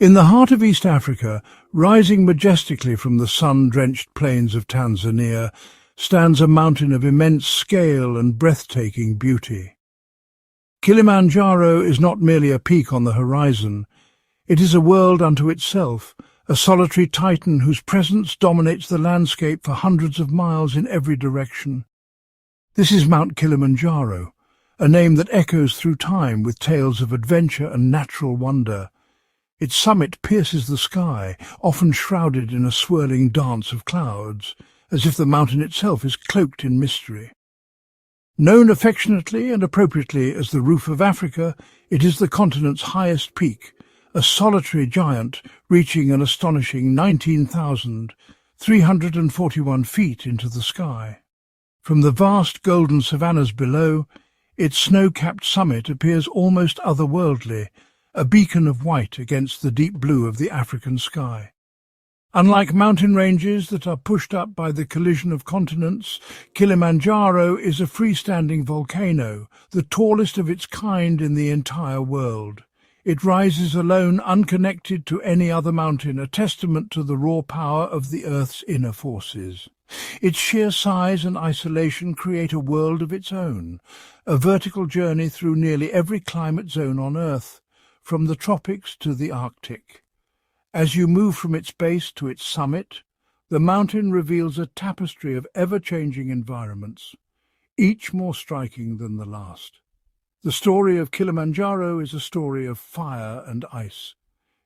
In the heart of East Africa, rising majestically from the sun-drenched plains of Tanzania, stands a mountain of immense scale and breathtaking beauty. Kilimanjaro is not merely a peak on the horizon. It is a world unto itself, a solitary titan whose presence dominates the landscape for hundreds of miles in every direction. This is Mount Kilimanjaro, a name that echoes through time with tales of adventure and natural wonder. Its summit pierces the sky, often shrouded in a swirling dance of clouds, as if the mountain itself is cloaked in mystery. Known affectionately and appropriately as the Roof of Africa, it is the continent's highest peak, a solitary giant reaching an astonishing 19,341 feet into the sky. From the vast golden savannas below, its snow-capped summit appears almost otherworldly, a beacon of white against the deep blue of the African sky. Unlike mountain ranges that are pushed up by the collision of continents, Kilimanjaro is a freestanding volcano, the tallest of its kind in the entire world. It rises alone, unconnected to any other mountain, a testament to the raw power of the Earth's inner forces. Its sheer size and isolation create a world of its own, a vertical journey through nearly every climate zone on Earth, from the tropics to the Arctic. As you move from its base to its summit, the mountain reveals a tapestry of ever-changing environments, each more striking than the last. The story of Kilimanjaro is a story of fire and ice.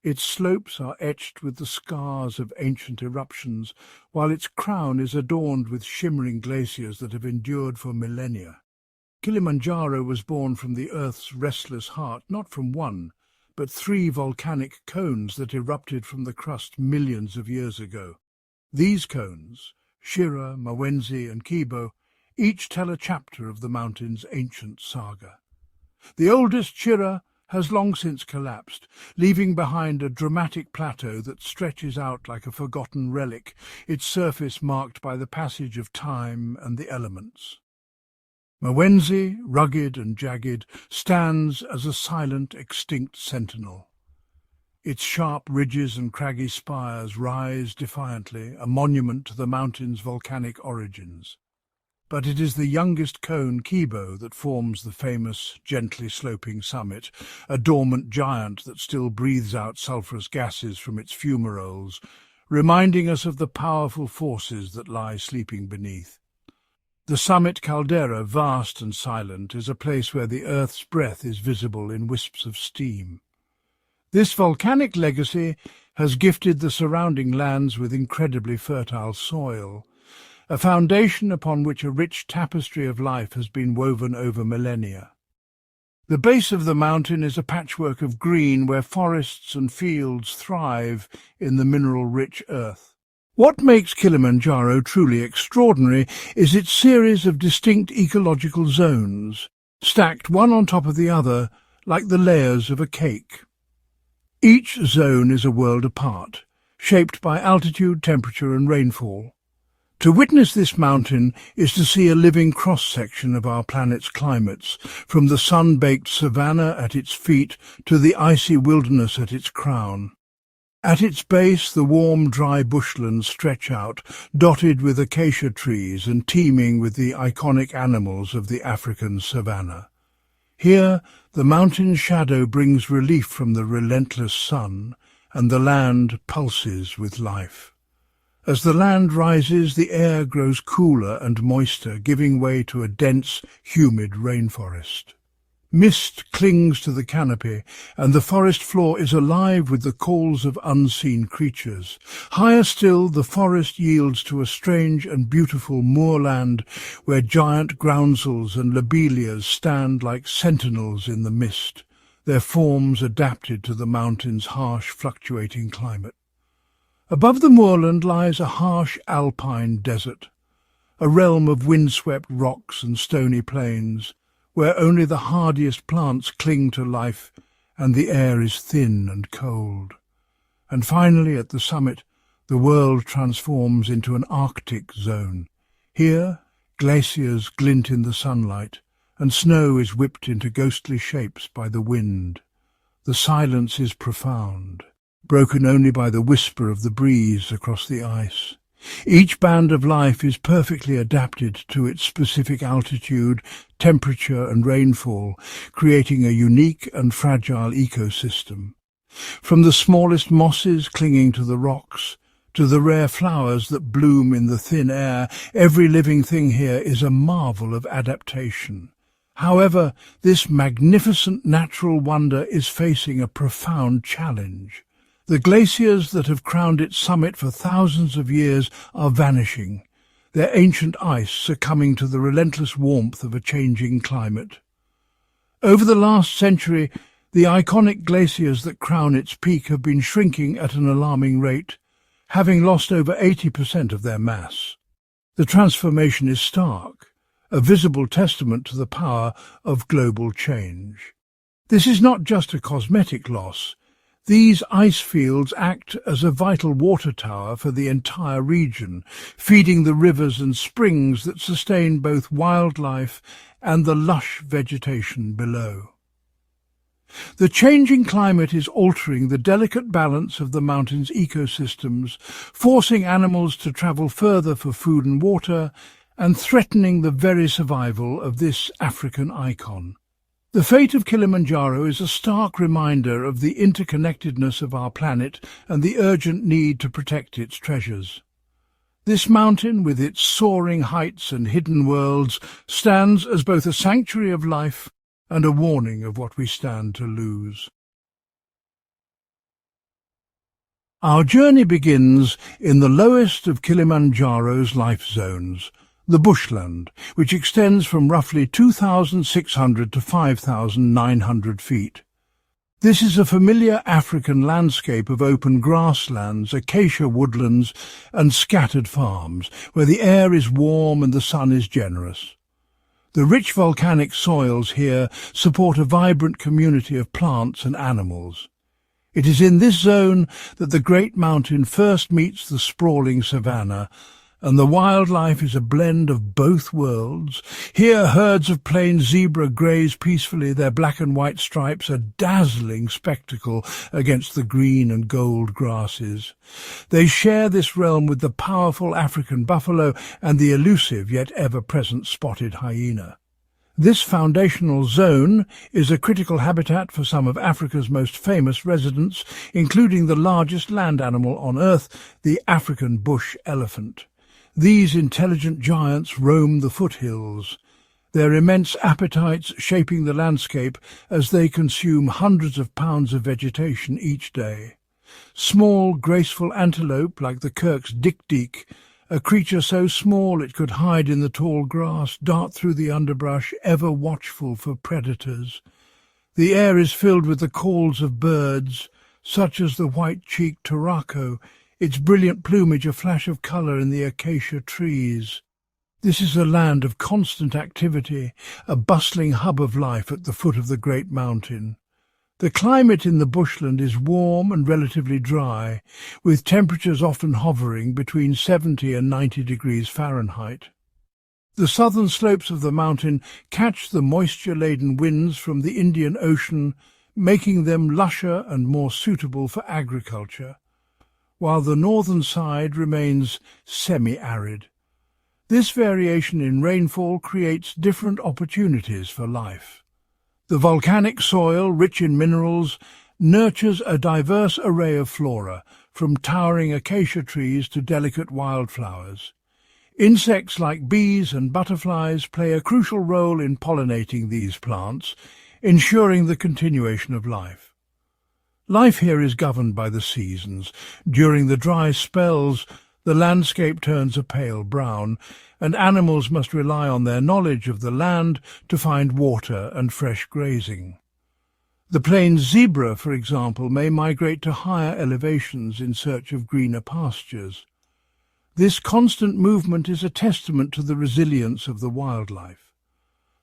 Its slopes are etched with the scars of ancient eruptions, while its crown is adorned with shimmering glaciers that have endured for millennia. Kilimanjaro was born from the Earth's restless heart, not from one, but three volcanic cones that erupted from the crust millions of years ago. These cones, Shira, Mawenzi and Kibo, each tell a chapter of the mountain's ancient saga. The oldest, Shira, has long since collapsed, leaving behind a dramatic plateau that stretches out like a forgotten relic, its surface marked by the passage of time and the elements. Mawenzi, rugged and jagged, stands as a silent, extinct sentinel. Its sharp ridges and craggy spires rise defiantly, a monument to the mountain's volcanic origins. But it is the youngest cone, Kibo, that forms the famous, gently sloping summit, a dormant giant that still breathes out sulphurous gases from its fumaroles, reminding us of the powerful forces that lie sleeping beneath. The summit caldera, vast and silent, is a place where the Earth's breath is visible in wisps of steam. This volcanic legacy has gifted the surrounding lands with incredibly fertile soil, a foundation upon which a rich tapestry of life has been woven over millennia. The base of the mountain is a patchwork of green where forests and fields thrive in the mineral-rich earth. What makes Kilimanjaro truly extraordinary is its series of distinct ecological zones, stacked one on top of the other like the layers of a cake. Each zone is a world apart, shaped by altitude, temperature and rainfall. To witness this mountain is to see a living cross-section of our planet's climates, from the sun-baked savanna at its feet to the icy wilderness at its crown. At its base, the warm, dry bushlands stretch out, dotted with acacia trees and teeming with the iconic animals of the African savanna. Here, the mountain's shadow brings relief from the relentless sun, and the land pulses with life. As the land rises, the air grows cooler and moister, giving way to a dense, humid rainforest. Mist clings to the canopy, and the forest floor is alive with the calls of unseen creatures. Higher still, the forest yields to a strange and beautiful moorland where giant groundsels and lobelias stand like sentinels in the mist, their forms adapted to the mountain's harsh, fluctuating climate. Above the moorland lies a harsh alpine desert, a realm of windswept rocks and stony plains, where only the hardiest plants cling to life and the air is thin and cold. And finally, at the summit, the world transforms into an Arctic zone. Here, glaciers glint in the sunlight, and snow is whipped into ghostly shapes by the wind. The silence is profound. broken only by the whisper of the breeze across the ice. Each band of life is perfectly adapted to its specific altitude, temperature and rainfall, creating a unique and fragile ecosystem. From the smallest mosses clinging to the rocks, to the rare flowers that bloom in the thin air, every living thing here is a marvel of adaptation. However, this magnificent natural wonder is facing a profound challenge. The glaciers that have crowned its summit for thousands of years are vanishing, their ancient ice succumbing to the relentless warmth of a changing climate. Over the last century, the iconic glaciers that crown its peak have been shrinking at an alarming rate, having lost over 80% of their mass. The transformation is stark, a visible testament to the power of global change. This is not just a cosmetic loss. These ice fields act as a vital water tower for the entire region, feeding the rivers and springs that sustain both wildlife and the lush vegetation below. The changing climate is altering the delicate balance of the mountain's ecosystems, forcing animals to travel further for food and water, and threatening the very survival of this African icon. The fate of Kilimanjaro is a stark reminder of the interconnectedness of our planet and the urgent need to protect its treasures. This mountain, with its soaring heights and hidden worlds, stands as both a sanctuary of life and a warning of what we stand to lose. Our journey begins in the lowest of Kilimanjaro's life zones, the bushland, which extends from roughly 2,600 to 5,900 feet. This is a familiar African landscape of open grasslands, acacia woodlands and scattered farms, where the air is warm and the sun is generous. The rich volcanic soils here support a vibrant community of plants and animals. It is in this zone that the great mountain first meets the sprawling savanna, and the wildlife is a blend of both worlds. Here herds of plain zebra graze peacefully, their black and white stripes a dazzling spectacle against the green and gold grasses. They share this realm with the powerful African buffalo and the elusive yet ever-present spotted hyena. This foundational zone is a critical habitat for some of Africa's most famous residents, including the largest land animal on Earth, the African bush elephant. These intelligent giants roam the foothills, their immense appetites shaping the landscape as they consume hundreds of pounds of vegetation each day. Small, graceful antelope like the Kirk's dik-dik, a creature so small it could hide in the tall grass, dart through the underbrush, ever watchful for predators. The air is filled with the calls of birds, such as the white-cheeked turaco, its brilliant plumage a flash of colour in the acacia trees. This is a land of constant activity, a bustling hub of life at the foot of the great mountain. The climate in the bushland is warm and relatively dry, with temperatures often hovering between 70 and 90 degrees Fahrenheit. The southern slopes of the mountain catch the moisture-laden winds from the Indian Ocean, making them lusher and more suitable for agriculture, while the northern side remains semi-arid. This variation in rainfall creates different opportunities for life. The volcanic soil, rich in minerals, nurtures a diverse array of flora, from towering acacia trees to delicate wildflowers. Insects like bees and butterflies play a crucial role in pollinating these plants, ensuring the continuation of life. Life here is governed by the seasons. During the dry spells, the landscape turns a pale brown, and animals must rely on their knowledge of the land to find water and fresh grazing. The plains zebra, for example, may migrate to higher elevations in search of greener pastures. This constant movement is a testament to the resilience of the wildlife.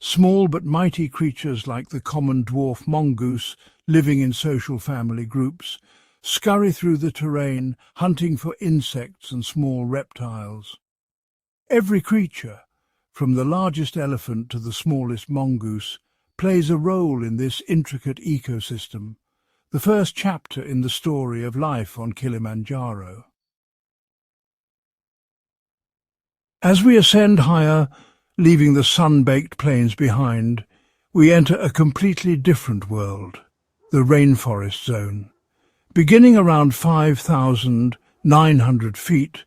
Small but mighty creatures like the common dwarf mongoose, living in social family groups, scurry through the terrain, hunting for insects and small reptiles. Every creature, from the largest elephant to the smallest mongoose, plays a role in this intricate ecosystem. the first chapter in the story of life on Kilimanjaro. As we ascend higher, leaving the sun-baked plains behind, we enter a completely different world, the rainforest zone. Beginning around 5,900 feet,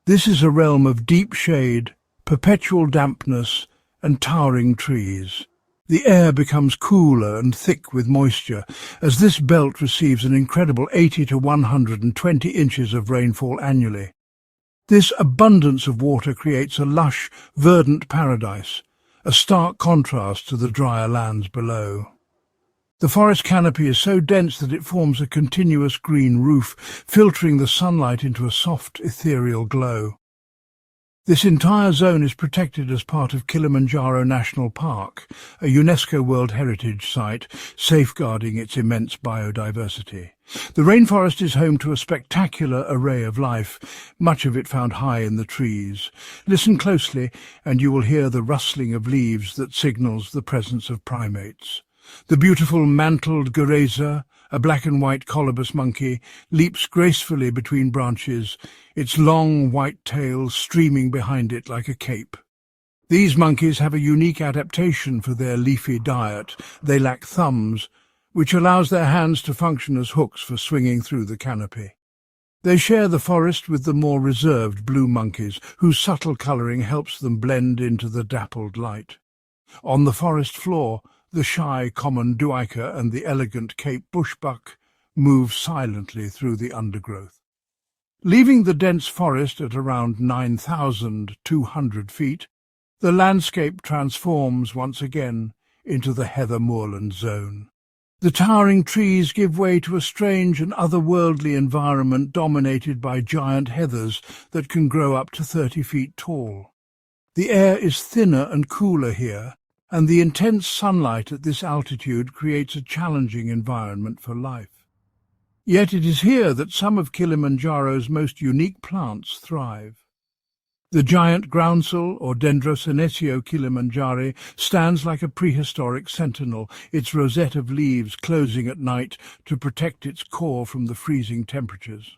this is a realm of deep shade, perpetual dampness, and towering trees. The air becomes cooler and thick with moisture, as this belt receives an incredible 80 to 120 inches of rainfall annually. This abundance of water creates a lush, verdant paradise, a stark contrast to the drier lands below. The forest canopy is so dense that it forms a continuous green roof, filtering the sunlight into a soft, ethereal glow. This entire zone is protected as part of Kilimanjaro National Park, a UNESCO World Heritage Site, safeguarding its immense biodiversity. The rainforest is home to a spectacular array of life, much of it found high in the trees. Listen closely, and you will hear the rustling of leaves that signals the presence of primates. The beautiful mantled gureza, a black and white colobus monkey, leaps gracefully between branches, its long white tail streaming behind it like a cape. These monkeys have a unique adaptation for their leafy diet. They lack thumbs, which allows their hands to function as hooks for swinging through the canopy. They share the forest with the more reserved blue monkeys, whose subtle colouring helps them blend into the dappled light. On the forest floor, the shy common duiker and the elegant Cape bushbuck move silently through the undergrowth. Leaving the dense forest at around 9,200 feet, the landscape transforms once again into the heather moorland zone. The towering trees give way to a strange and otherworldly environment dominated by giant heathers that can grow up to 30 feet tall. The air is thinner and cooler here, and the intense sunlight at this altitude creates a challenging environment for life. Yet it is here that some of Kilimanjaro's most unique plants thrive. The giant groundsel, or Dendrosenecio kilimanjari, stands like a prehistoric sentinel, its rosette of leaves closing at night to protect its core from the freezing temperatures.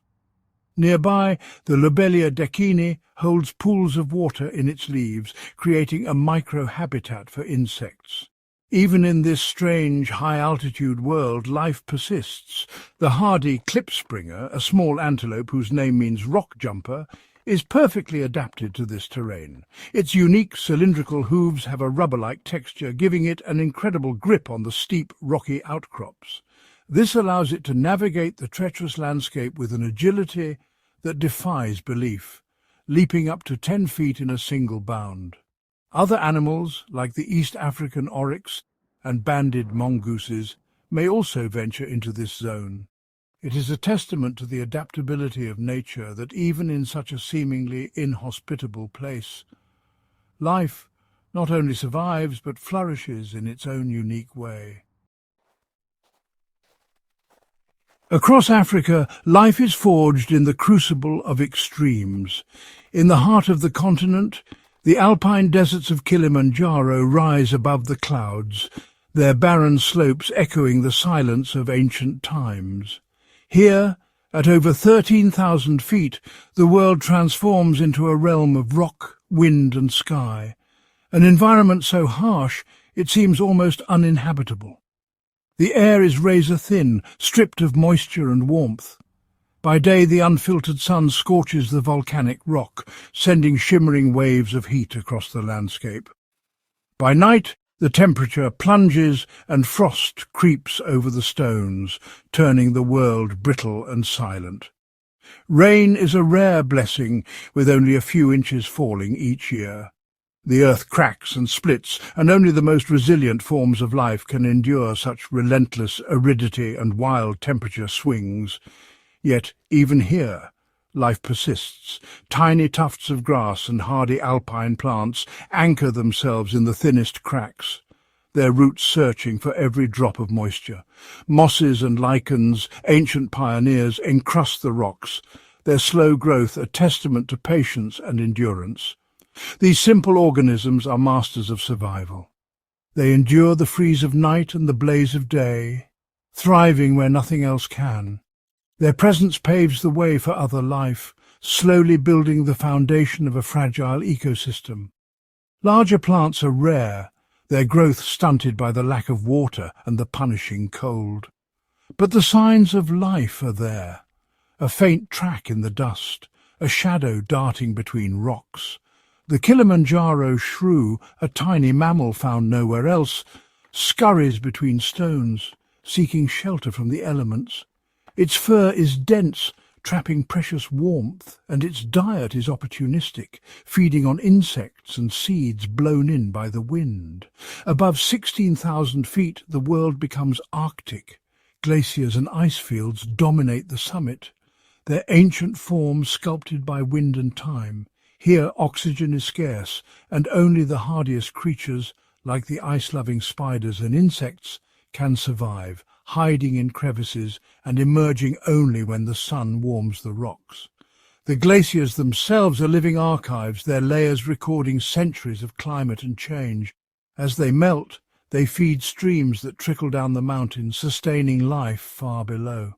Nearby, the Lobelia decini holds pools of water in its leaves, creating a micro-habitat for insects. Even in this strange, high-altitude world, life persists. The hardy klipspringer, a small antelope whose name means rock jumper, is perfectly adapted to this terrain. Its unique cylindrical hooves have a rubber-like texture, giving it an incredible grip on the steep, rocky outcrops. This allows it to navigate the treacherous landscape with an agility that defies belief, leaping up to 10 feet in a single bound. Other animals, like the East African oryx and banded mongooses, may also venture into this zone. It is a testament to the adaptability of nature that even in such a seemingly inhospitable place, life not only survives but flourishes in its own unique way. Across Africa, life is forged in the crucible of extremes. In the heart of the continent, the alpine deserts of Kilimanjaro rise above the clouds, their barren slopes echoing the silence of ancient times. Here, at over 13,000 feet, the world transforms into a realm of rock, wind and sky, an environment so harsh it seems almost uninhabitable. The air is razor-thin, stripped of moisture and warmth. By day, the unfiltered sun scorches the volcanic rock, sending shimmering waves of heat across the landscape. By night, the temperature plunges and frost creeps over the stones, turning the world brittle and silent. Rain is a rare blessing, with only a few inches falling each year. The earth cracks and splits, and only the most resilient forms of life can endure such relentless aridity and wild temperature swings. Yet, even here, life persists. Tiny tufts of grass and hardy alpine plants anchor themselves in the thinnest cracks, their roots searching for every drop of moisture. Mosses and lichens, ancient pioneers, encrust the rocks, their slow growth a testament to patience and endurance. These simple organisms are masters of survival. They endure the freeze of night and the blaze of day, thriving where nothing else can. Their presence paves the way for other life, slowly building the foundation of a fragile ecosystem. Larger plants are rare, their growth stunted by the lack of water and the punishing cold. But the signs of life are there. A faint track in the dust, a shadow darting between rocks. The Kilimanjaro shrew, a tiny mammal found nowhere else, scurries between stones, seeking shelter from the elements. Its fur is dense, trapping precious warmth, and its diet is opportunistic, feeding on insects and seeds blown in by the wind. Above 16,000 feet, the world becomes Arctic. Glaciers and ice fields dominate the summit, their ancient forms sculpted by wind and time. Here oxygen is scarce, and only the hardiest creatures, like the ice-loving spiders and insects, can survive, hiding in crevices and emerging only when the sun warms the rocks. The glaciers themselves are living archives, their layers recording centuries of climate and change. As they melt, they feed streams that trickle down the mountains, sustaining life far below.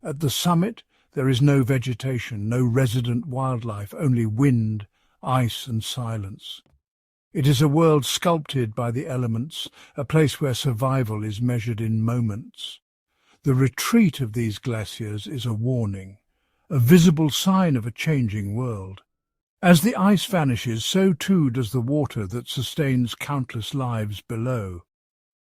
At the summit, there is no vegetation, no resident wildlife, only wind, ice and silence. It is a world sculpted by the elements, a place where survival is measured in moments. The retreat of these glaciers is a warning, a visible sign of a changing world. As the ice vanishes, so too does the water that sustains countless lives below.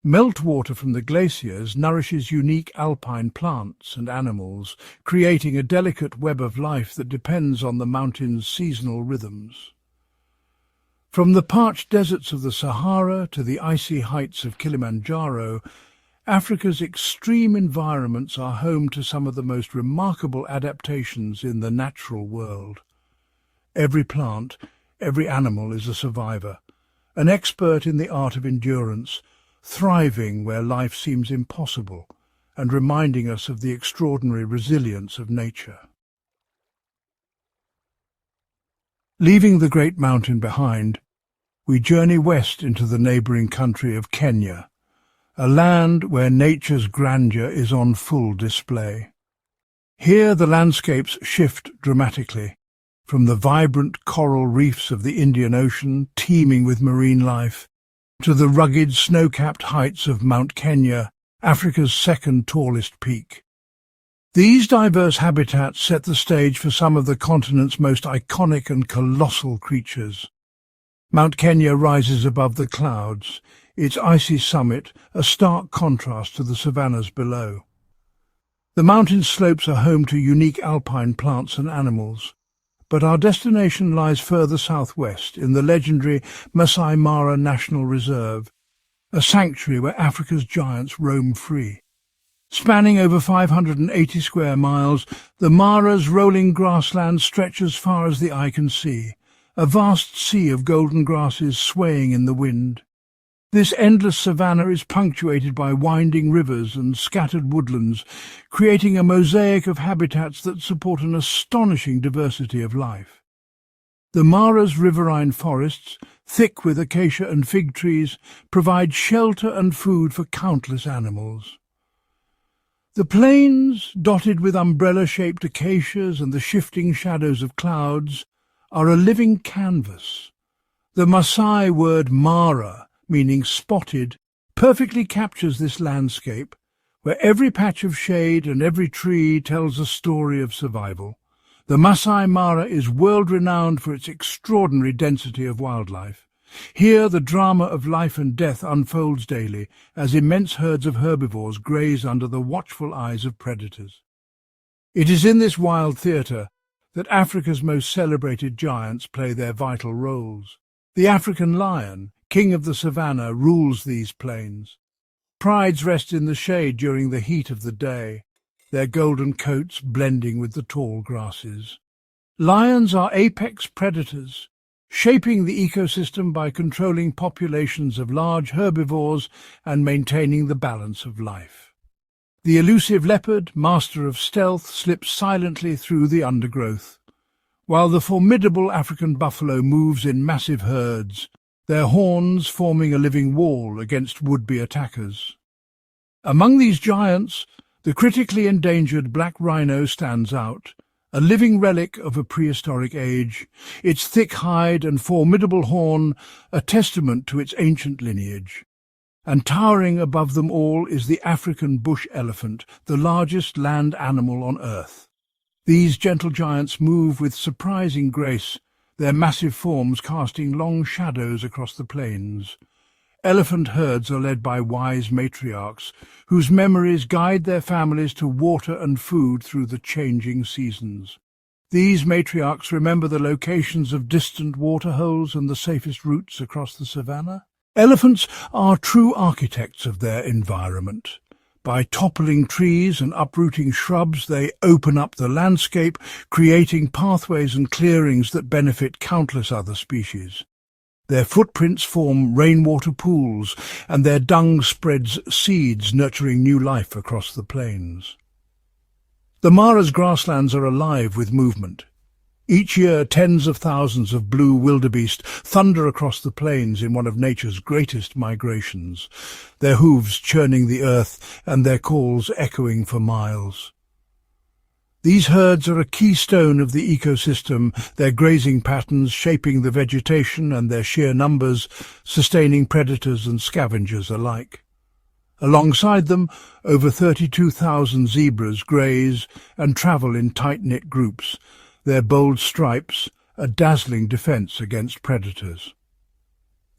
Meltwater from the glaciers nourishes unique alpine plants and animals, creating a delicate web of life that depends on the mountain's seasonal rhythms. From the parched deserts of the Sahara to the icy heights of Kilimanjaro, Africa's extreme environments are home to some of the most remarkable adaptations in the natural world. Every plant, every animal is a survivor, an expert in the art of endurance, thriving where life seems impossible, and reminding us of the extraordinary resilience of nature. Leaving the great mountain behind, we journey west into the neighbouring country of Kenya, a land where nature's grandeur is on full display. Here the landscapes shift dramatically, from the vibrant coral reefs of the Indian Ocean, teeming with marine life, to the rugged snow-capped heights of Mount Kenya, Africa's second tallest peak. These diverse habitats set the stage for some of the continent's most iconic and colossal creatures. Mount Kenya rises above the clouds, its icy summit a stark contrast to the savannas below. The mountain slopes are home to unique alpine plants and animals, but our destination lies further southwest in the legendary Masai Mara National Reserve, a sanctuary where Africa's giants roam free. Spanning over 580 square miles, the Mara's rolling grassland stretches as far as the eye can see, a vast sea of golden grasses swaying in the wind. This endless savanna is punctuated by winding rivers and scattered woodlands, creating a mosaic of habitats that support an astonishing diversity of life. The Mara's riverine forests, thick with acacia and fig trees, provide shelter and food for countless animals. The plains, dotted with umbrella-shaped acacias and the shifting shadows of clouds, are a living canvas. The Maasai word Mara, meaning spotted, perfectly captures this landscape, where every patch of shade and every tree tells a story of survival. The Masai Mara is world-renowned for its extraordinary density of wildlife. Here the drama of life and death unfolds daily as immense herds of herbivores graze under the watchful eyes of predators. It is in this wild theatre that Africa's most celebrated giants play their vital roles. The African lion, king of the savannah, rules these plains. Prides rest in the shade during the heat of the day, their golden coats blending with the tall grasses. Lions are apex predators, shaping the ecosystem by controlling populations of large herbivores and maintaining the balance of life. The elusive leopard, master of stealth, slips silently through the undergrowth, while the formidable African buffalo moves in massive herds, their horns forming a living wall against would-be attackers. Among these giants, the critically endangered black rhino stands out, a living relic of a prehistoric age, its thick hide and formidable horn a testament to its ancient lineage. And towering above them all is the African bush elephant, the largest land animal on Earth. These gentle giants move with surprising grace, their massive forms casting long shadows across the plains. Elephant herds are led by wise matriarchs, whose memories guide their families to water and food through the changing seasons. These matriarchs remember the locations of distant waterholes and the safest routes across the savannah. Elephants are true architects of their environment. By toppling trees and uprooting shrubs, they open up the landscape, creating pathways and clearings that benefit countless other species. Their footprints form rainwater pools, and their dung spreads seeds, nurturing new life across the plains. The Mara's grasslands are alive with movement. Each year, tens of thousands of blue wildebeest thunder across the plains in one of nature's greatest migrations, their hooves churning the earth and their calls echoing for miles. These herds are a keystone of the ecosystem, their grazing patterns shaping the vegetation and their sheer numbers sustaining predators and scavengers alike. Alongside them, over 32,000 zebras graze and travel in tight-knit groups, their bold stripes a dazzling defense against predators.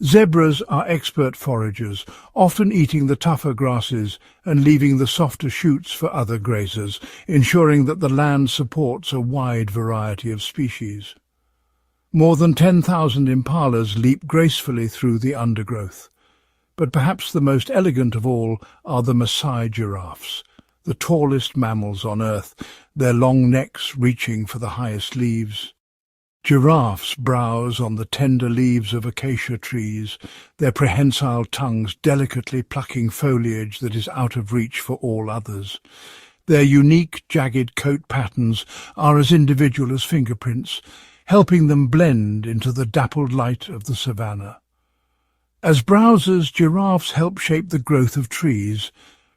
Zebras are expert foragers, often eating the tougher grasses and leaving the softer shoots for other grazers, ensuring that the land supports a wide variety of species. More than 10,000 impalas leap gracefully through the undergrowth. But perhaps the most elegant of all are the Maasai giraffes, the tallest mammals on Earth, their long necks reaching for the highest leaves. Giraffes browse on the tender leaves of acacia trees, their prehensile tongues delicately plucking foliage that is out of reach for all others. Their unique, jagged coat patterns are as individual as fingerprints, helping them blend into the dappled light of the savannah. As browsers, giraffes help shape the growth of trees,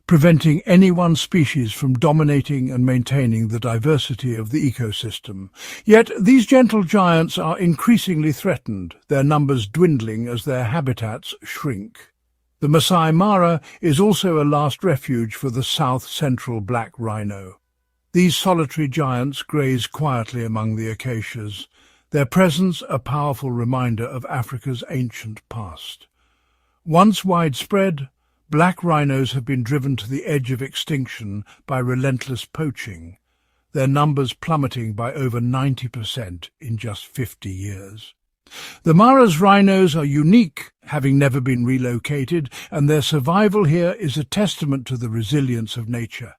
preventing any one species from dominating and maintaining the diversity of the ecosystem. Yet these gentle giants are increasingly threatened, their numbers dwindling as their habitats shrink. The Masai Mara is also a last refuge for the south-central black rhino. These solitary giants graze quietly among the acacias, their presence a powerful reminder of Africa's ancient past. Once widespread, black rhinos have been driven to the edge of extinction by relentless poaching, their numbers plummeting by over 90% in just 50 years. The Mara's rhinos are unique, having never been relocated, and their survival here is a testament to the resilience of nature.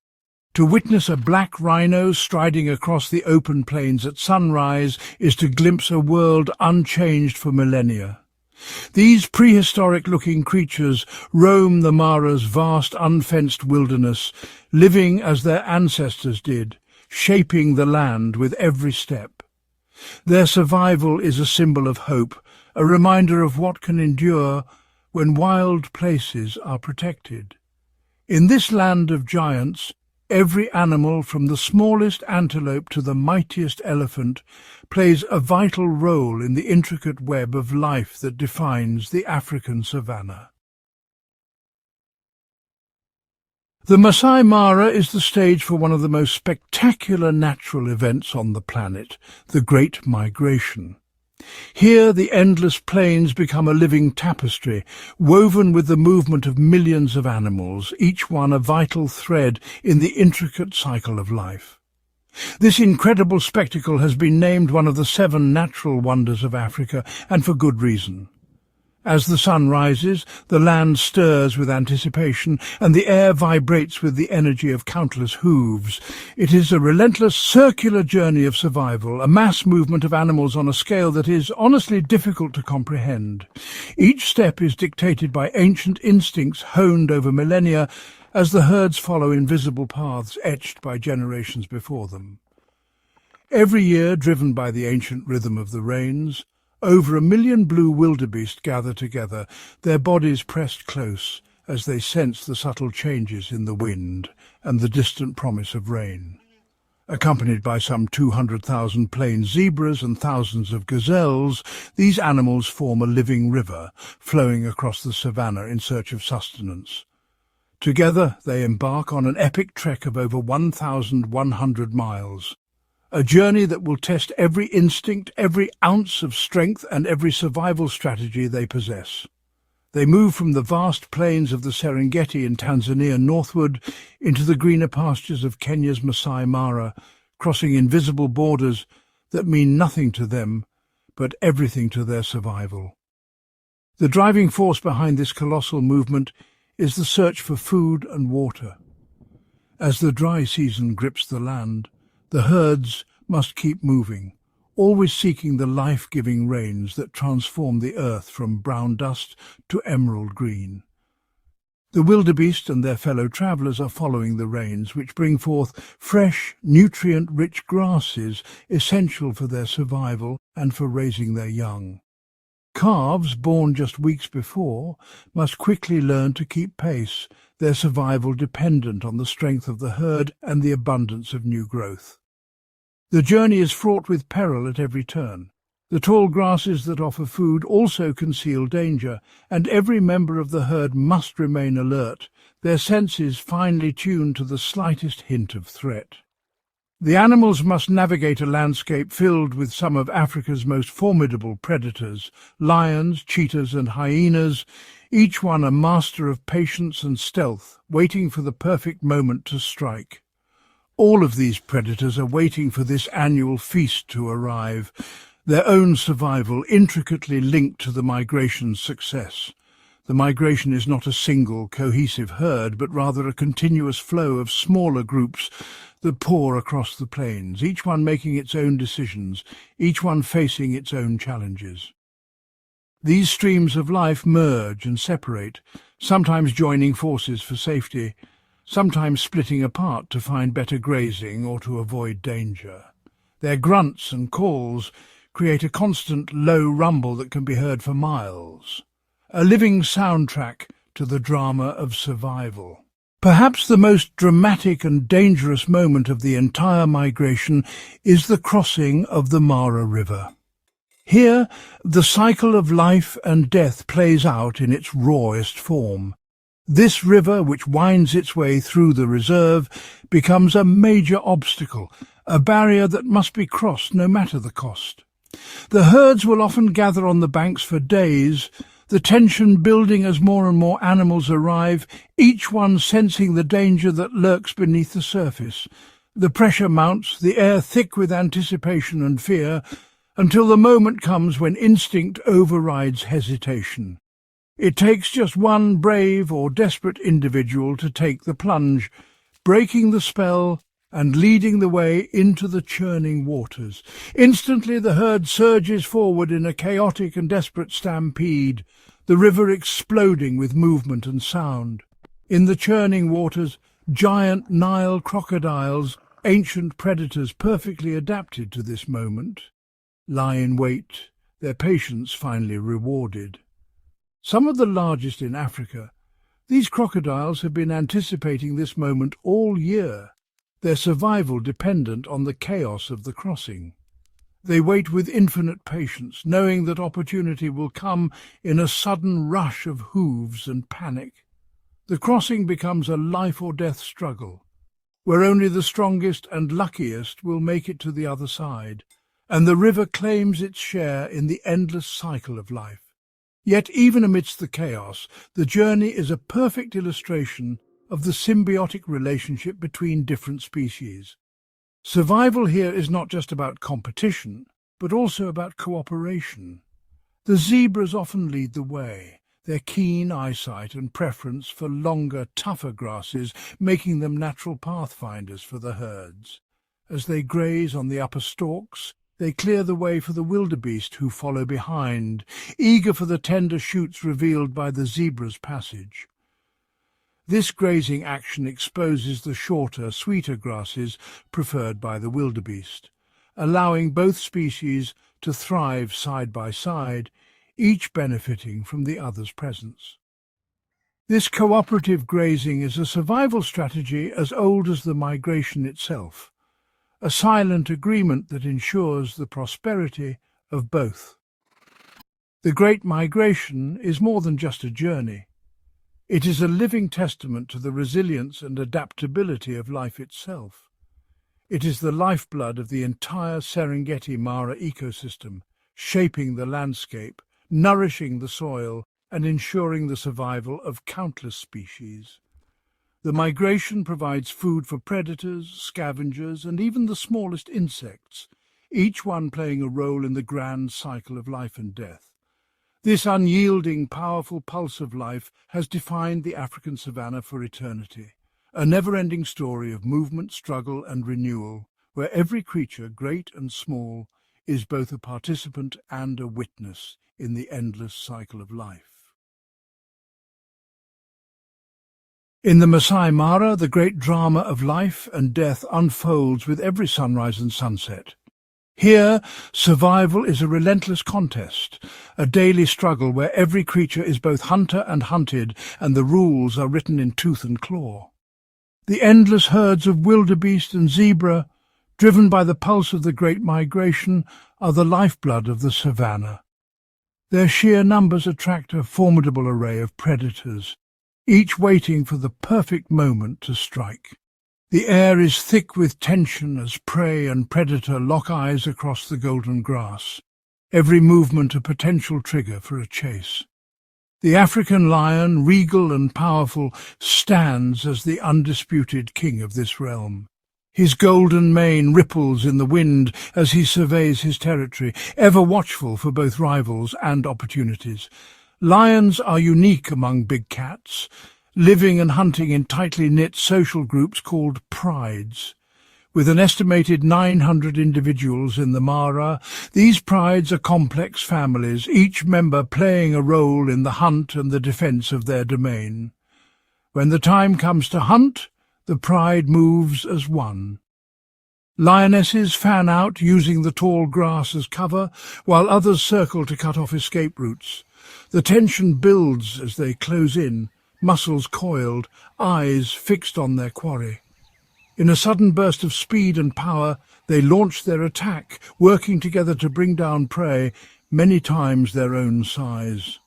To witness a black rhino striding across the open plains at sunrise is to glimpse a world unchanged for millennia. These prehistoric-looking creatures roam the Mara's vast unfenced wilderness, living as their ancestors did, shaping the land with every step. Their survival is a symbol of hope, a reminder of what can endure when wild places are protected. In this land of giants, every animal, from the smallest antelope to the mightiest elephant, plays a vital role in the intricate web of life that defines the African savanna. The Masai Mara is the stage for one of the most spectacular natural events on the planet, the Great Migration. Here the endless plains become a living tapestry, woven with the movement of millions of animals, each one a vital thread in the intricate cycle of life. This incredible spectacle has been named one of the 7 natural wonders of Africa, and for good reason. As the sun rises, the land stirs with anticipation, and the air vibrates with the energy of countless hooves. It is a relentless circular journey of survival, a mass movement of animals on a scale that is honestly difficult to comprehend. Each step is dictated by ancient instincts honed over millennia, as the herds follow invisible paths etched by generations before them. Every year, driven by the ancient rhythm of the rains, over 1 million blue wildebeest gather together, their bodies pressed close, as they sense the subtle changes in the wind and the distant promise of rain. Accompanied by some 200,000 plain zebras and thousands of gazelles, these animals form a living river flowing across the savannah in search of sustenance. Together they embark on an epic trek of over 1,100 miles, a journey that will test every instinct, every ounce of strength and every survival strategy they possess. They move from the vast plains of the Serengeti in Tanzania northward into the greener pastures of Kenya's Masai Mara, crossing invisible borders that mean nothing to them, but everything to their survival. The driving force behind this colossal movement is the search for food and water. As the dry season grips the land, the herds must keep moving, always seeking the life-giving rains that transform the earth from brown dust to emerald green. The wildebeest and their fellow travellers are following the rains, which bring forth fresh, nutrient-rich grasses essential for their survival and for raising their young. Calves, born just weeks before, must quickly learn to keep pace, their survival dependent on the strength of the herd and the abundance of new growth. The journey is fraught with peril at every turn. The tall grasses that offer food also conceal danger, and every member of the herd must remain alert, their senses finely tuned to the slightest hint of threat. The animals must navigate a landscape filled with some of Africa's most formidable predators, lions, cheetahs and hyenas, each one a master of patience and stealth, waiting for the perfect moment to strike. All of these predators are waiting for this annual feast to arrive, their own survival intricately linked to the migration's success. The migration is not a single, cohesive herd, but rather a continuous flow of smaller groups that pour across the plains, each one making its own decisions, each one facing its own challenges. These streams of life merge and separate, sometimes joining forces for safety, sometimes splitting apart to find better grazing or to avoid danger. Their grunts and calls create a constant low rumble that can be heard for miles, a living soundtrack to the drama of survival. Perhaps the most dramatic and dangerous moment of the entire migration is the crossing of the Mara River. Here, the cycle of life and death plays out in its rawest form. This river, which winds its way through the reserve, becomes a major obstacle, a barrier that must be crossed no matter the cost. The herds will often gather on the banks for days, the tension building as more and more animals arrive, each one sensing the danger that lurks beneath the surface. The pressure mounts, the air thick with anticipation and fear, until the moment comes when instinct overrides hesitation. It takes just one brave or desperate individual to take the plunge, breaking the spell and leading the way into the churning waters. Instantly the herd surges forward in a chaotic and desperate stampede, the river exploding with movement and sound. In the churning waters, giant Nile crocodiles, ancient predators perfectly adapted to this moment, lie in wait, their patience finally rewarded. Some of the largest in Africa, these crocodiles have been anticipating this moment all year, their survival dependent on the chaos of the crossing. They wait with infinite patience, knowing that opportunity will come in a sudden rush of hooves and panic. The crossing becomes a life-or-death struggle, where only the strongest and luckiest will make it to the other side, and the river claims its share in the endless cycle of life. Yet even amidst the chaos, the journey is a perfect illustration of the symbiotic relationship between different species. Survival here is not just about competition, but also about cooperation. The zebras often lead the way, their keen eyesight and preference for longer, tougher grasses making them natural pathfinders for the herds. As they graze on the upper stalks, they clear the way for the wildebeest who follow behind, eager for the tender shoots revealed by the zebra's passage. This grazing action exposes the shorter, sweeter grasses preferred by the wildebeest, allowing both species to thrive side by side, each benefiting from the other's presence. This cooperative grazing is a survival strategy as old as the migration itself, a silent agreement that ensures the prosperity of both. The Great Migration is more than just a journey. It is a living testament to the resilience and adaptability of life itself. It is the lifeblood of the entire Serengeti Mara ecosystem, shaping the landscape, nourishing the soil, and ensuring the survival of countless species. The migration provides food for predators, scavengers, and even the smallest insects, each one playing a role in the grand cycle of life and death. This unyielding, powerful pulse of life has defined the African savanna for eternity, a never-ending story of movement, struggle, and renewal, where every creature, great and small, is both a participant and a witness in the endless cycle of life. In the Masai Mara, the great drama of life and death unfolds with every sunrise and sunset. Here, survival is a relentless contest, a daily struggle where every creature is both hunter and hunted, and the rules are written in tooth and claw. The endless herds of wildebeest and zebra, driven by the pulse of the Great Migration, are the lifeblood of the savanna. Their sheer numbers attract a formidable array of predators, each waiting for the perfect moment to strike. The air is thick with tension as prey and predator lock eyes across the golden grass, every movement a potential trigger for a chase. The African lion, regal and powerful, stands as the undisputed king of this realm. His golden mane ripples in the wind as he surveys his territory, ever watchful for both rivals and opportunities. Lions are unique among big cats, living and hunting in tightly knit social groups called prides. With an estimated 900 individuals in the Mara, these prides are complex families, each member playing a role in the hunt and the defense of their domain. When the time comes to hunt, the pride moves as one. Lionesses fan out using the tall grass as cover, while others circle to cut off escape routes. The tension builds as they close in, muscles coiled, eyes fixed on their quarry. In a sudden burst of speed and power, they launch their attack, working together to bring down prey, many times their own size.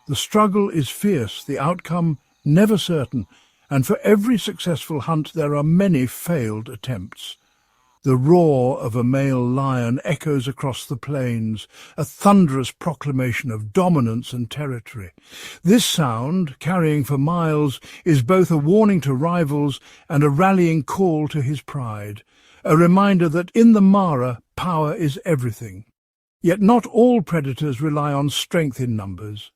The struggle is fierce, the outcome never certain, and for every successful hunt there are many failed attempts. The roar of a male lion echoes across the plains, a thunderous proclamation of dominance and territory. This sound, carrying for miles, is both a warning to rivals and a rallying call to his pride, a reminder that in the Mara, power is everything. Yet not all predators rely on strength in numbers.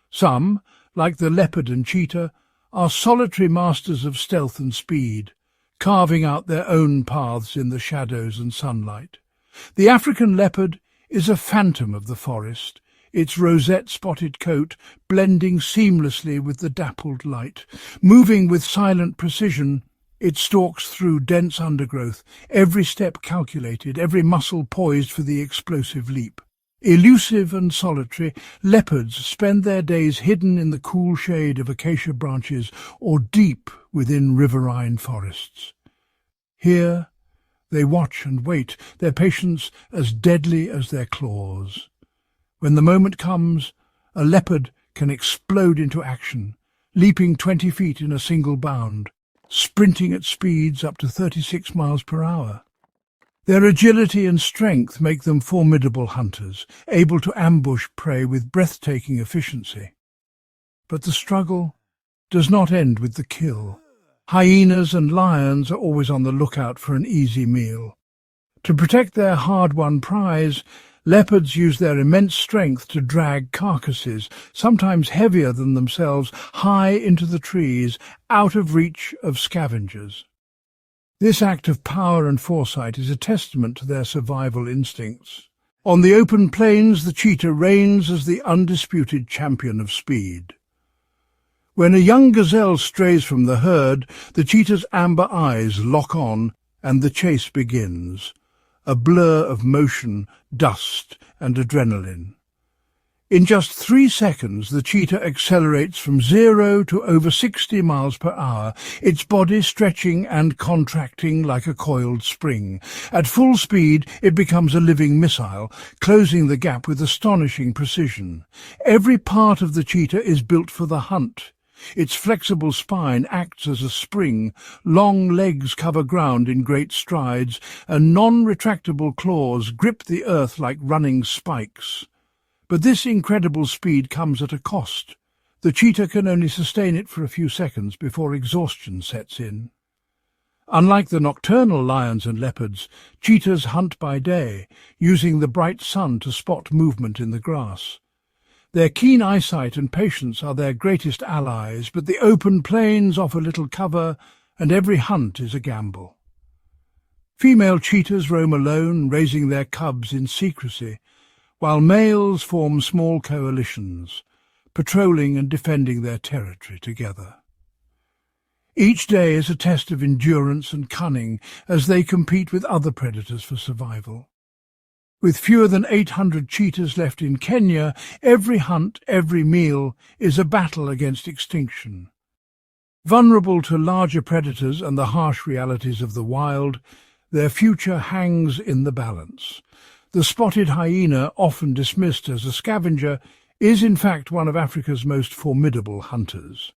Some, like the leopard and cheetah, are solitary masters of stealth and speed, carving out their own paths in the shadows and sunlight. The African leopard is a phantom of the forest, its rosette-spotted coat blending seamlessly with the dappled light. Moving with silent precision, it stalks through dense undergrowth, every step calculated, every muscle poised for the explosive leap. Elusive and solitary, leopards spend their days hidden in the cool shade of acacia branches or deep within riverine forests. Here they watch and wait, their patience as deadly as their claws. When the moment comes, a leopard can explode into action, leaping 20 feet in a single bound, sprinting at speeds up to 36 miles per hour. Their agility and strength make them formidable hunters, able to ambush prey with breathtaking efficiency. But the struggle does not end with the kill. Hyenas and lions are always on the lookout for an easy meal. To protect their hard-won prize, leopards use their immense strength to drag carcasses, sometimes heavier than themselves, high into the trees, out of reach of scavengers. This act of power and foresight is a testament to their survival instincts. On the open plains, the cheetah reigns as the undisputed champion of speed. When a young gazelle strays from the herd, the cheetah's amber eyes lock on and the chase begins, a blur of motion, dust and adrenaline. In just 3 seconds, the cheetah accelerates from 0 to over 60 miles per hour, its body stretching and contracting like a coiled spring. At full speed, it becomes a living missile, closing the gap with astonishing precision. Every part of the cheetah is built for the hunt. Its flexible spine acts as a spring, long legs cover ground in great strides, and non-retractable claws grip the earth like running spikes. But this incredible speed comes at a cost. The cheetah can only sustain it for a few seconds before exhaustion sets in. Unlike the nocturnal lions and leopards, cheetahs hunt by day, using the bright sun to spot movement in the grass. Their keen eyesight and patience are their greatest allies, but the open plains offer little cover, and every hunt is a gamble. Female cheetahs roam alone, raising their cubs in secrecy, while males form small coalitions, patrolling and defending their territory together. Each day is a test of endurance and cunning as they compete with other predators for survival. With fewer than 800 cheetahs left in Kenya, every hunt, every meal is a battle against extinction. Vulnerable to larger predators and the harsh realities of the wild, their future hangs in the balance. The spotted hyena, often dismissed as a scavenger, is in fact one of Africa's most formidable hunters.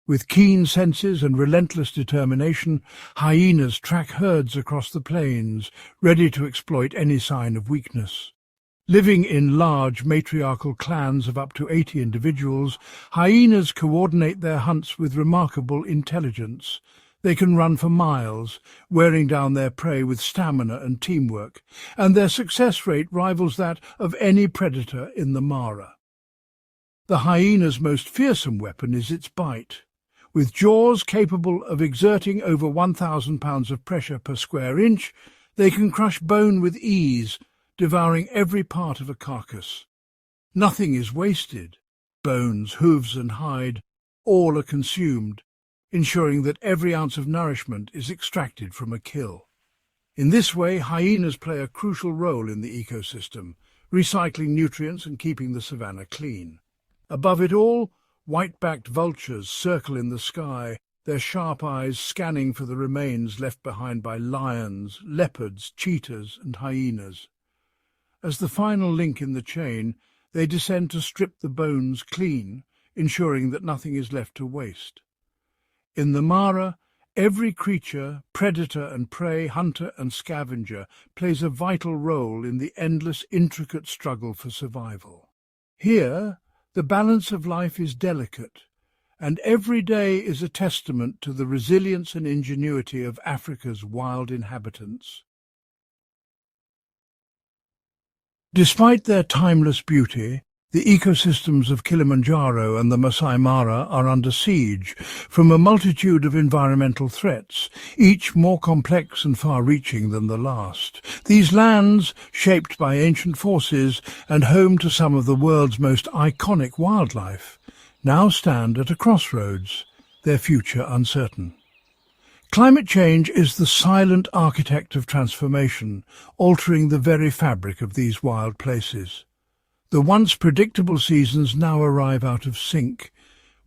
With keen senses and relentless determination, hyenas track herds across the plains, ready to exploit any sign of weakness. Living in large matriarchal clans of up to 80 individuals, hyenas coordinate their hunts with remarkable intelligence. They can run for miles, wearing down their prey with stamina and teamwork, and their success rate rivals that of any predator in the Mara. The hyena's most fearsome weapon is its bite. With jaws capable of exerting over 1,000 pounds of pressure per square inch, they can crush bone with ease, devouring every part of a carcass. Nothing is wasted. Bones, hooves and hide, all are consumed, ensuring that every ounce of nourishment is extracted from a kill. In this way, hyenas play a crucial role in the ecosystem, recycling nutrients and keeping the savanna clean. Above it all, white-backed vultures circle in the sky, their sharp eyes scanning for the remains left behind by lions, leopards, cheetahs and hyenas. As the final link in the chain, they descend to strip the bones clean, ensuring that nothing is left to waste. In the Mara, every creature, predator and prey, hunter and scavenger, plays a vital role in the endless, intricate struggle for survival. Here, the balance of life is delicate, and every day is a testament to the resilience and ingenuity of Africa's wild inhabitants. Despite their timeless beauty, the ecosystems of Kilimanjaro and the Masai Mara are under siege from a multitude of environmental threats, each more complex and far-reaching than the last. These lands, shaped by ancient forces and home to some of the world's most iconic wildlife, now stand at a crossroads, their future uncertain. Climate change is the silent architect of transformation, altering the very fabric of these wild places. The once predictable seasons now arrive out of sync,